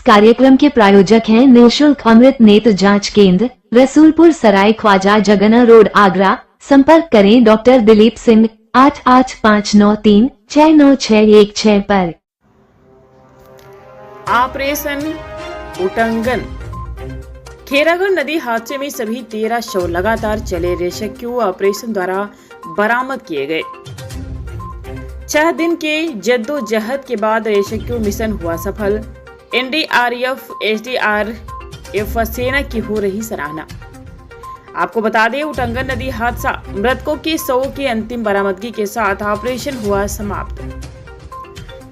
इस कार्यक्रम के प्रायोजक हैं निःशुल्क अमृत नेत्र जांच केंद्र, रसूलपुर सराय ख्वाजा जगना रोड, आगरा। संपर्क करें डॉक्टर दिलीप सिंह 8859369616 पर। ऑपरेशन उटंगन। खेरागढ़ नदी हादसे में सभी 13 शव लगातार चले रेस्क्यू ऑपरेशन द्वारा बरामद किए गए। 6 दिन के जद्दोजहद के बाद रेस्क्यू मिशन हुआ सफल। एनडीआरएफ, एसडीआरएफ व सेना की हो रही सराहना। आपको बता दें, उटंगन नदी हादसा, मृतकों के शवों की अंतिम बरामदगी के साथ ऑपरेशन हुआ समाप्त।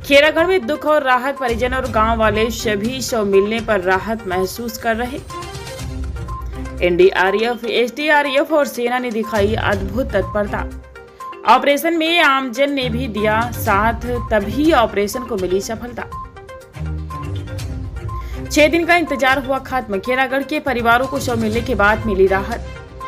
खेरागढ़ में दुख और राहत, परिजन और गांव वाले सभी शव मिलने पर राहत महसूस कर रहे। एनडीआरएफ, एसडीआरएफ और सेना ने दिखाई अद्भुत तत्परता। ऑपरेशन में आमजन ने भी दिया साथ, तभी ऑपरेशन को मिली सफलता। 6 दिन का इंतजार हुआ खत्म। खेरागढ़ के परिवारों को शव मिलने के बाद मिली राहत।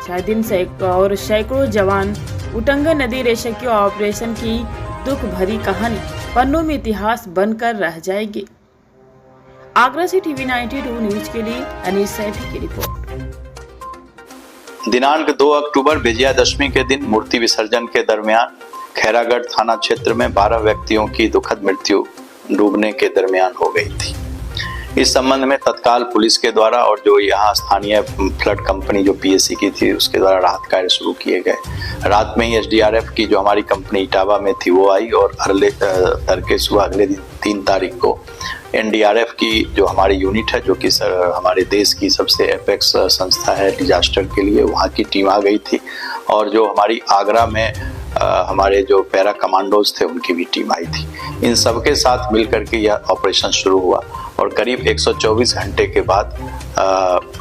6 दिन से और सैकड़ों जवान। उटंगन नदी रेस्क्यू ऑपरेशन की दुख भरी कहानी पन्नों में इतिहास बनकर रह जाएगी। आगरा से टीवी 92 न्यूज के लिए अनीस सैफी की रिपोर्ट। दिनांक 2 अक्टूबर विजयादशमी के दिन मूर्ति विसर्जन के दरमियान खैरागढ़ थाना क्षेत्र में 12 व्यक्तियों की दुखद मृत्यु डूबने के दरमियान हो गई थी। इस संबंध में तत्काल पुलिस के द्वारा और जो यहाँ स्थानीय फ्लड कंपनी जो पीएससी की थी उसके द्वारा राहत कार्य शुरू किए गए। रात में ही एसडीआरएफ की जो हमारी कंपनी इटावा में थी वो आई और तड़के सुबह अगले दिन 3 तारीख को एनडीआरएफ की जो हमारी यूनिट है, जो कि हमारे देश की सबसे एपेक्स संस्था है डिजास्टर के लिए, वहाँ की टीम आ गई थी। और जो हमारी आगरा में हमारे जो पैरा कमांडोज थे उनकी भी टीम आई थी। इन सबके साथ मिलकर के यह ऑपरेशन शुरू हुआ और करीब 124 घंटे के बाद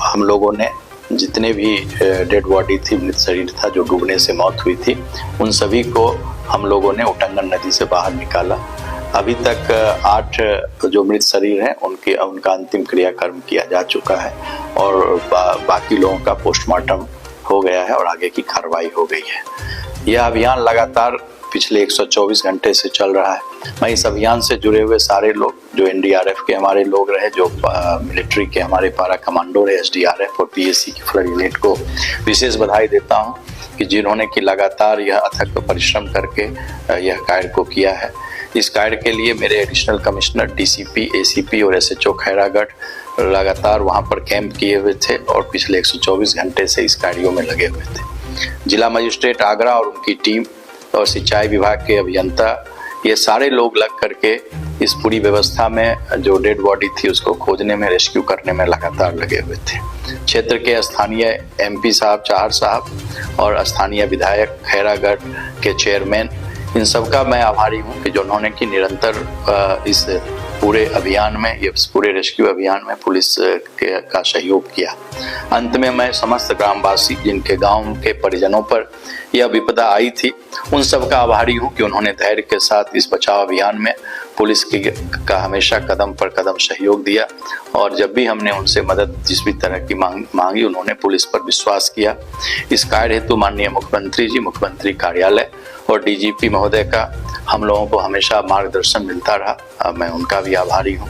हम लोगों ने जितने भी डेड बॉडी थी, मृत शरीर था जो डूबने से मौत हुई थी, उन सभी को हम लोगों ने उटंगन नदी से बाहर निकाला। अभी तक 8 जो मृत शरीर हैं उनका अंतिम क्रियाकर्म किया जा चुका है और बाकी लोगों का पोस्टमार्टम हो गया है और आगे की कार्रवाई हो गई है। यह अभियान लगातार पिछले 124 घंटे से चल रहा है। मैं इस अभियान से जुड़े हुए सारे लोग, जो एनडीआरएफ के हमारे लोग रहे, जो मिलिट्री के हमारे पारा कमांडो रहे, एसडीआरएफ और पीएससी की फ्लड यूनिट को विशेष बधाई देता हूं कि जिन्होंने कि लगातार यह अथक परिश्रम करके यह कार्य को किया है। इस कार्य के लिए मेरे एडिशनल कमिश्नर, डीसीपी, एसीपी और एसएचओ खैरागढ़ लगातार वहां पर कैंप किए हुए थे और पिछले 124 घंटे से इस कार्यों में लगे हुए थे। जिला मजिस्ट्रेट आगरा और उनकी टीम और सिंचाई विभाग के अभियंता, ये सारे लोग लग करके इस पूरी व्यवस्था में जो डेड बॉडी थी उसको खोजने में, रेस्क्यू करने में लगातार लगे हुए थे। क्षेत्र के स्थानीय एमपी साहब, चाहर साहब और स्थानीय विधायक, खैरागढ़ के चेयरमैन, इन सबका मैं आभारी हूँ कि जिन्होंने कि निरंतर इस पूरे अभियान में, इस पूरे रेस्क्यू अभियान में पुलिस का सहयोग किया। अंत में मैं समस्त ग्रामवासी जिनके गांव के परिजनों पर यह विपदा आई थी, उन सब का आभारी हूँ कि उन्होंने धैर्य के साथ इस बचाव अभियान में पुलिस का हमेशा कदम पर कदम सहयोग दिया और जब भी हमने उनसे मदद जिस भी तरह की मांगी, उन्होंने पुलिस पर विश्वास किया। इस कार्य हेतु माननीय मुख्यमंत्री जी, मुख्यमंत्री कार्यालय और डीजीपी महोदय का हम लोगों को हमेशा मार्गदर्शन मिलता रहा। मैं उनका भी आभारी हूँ।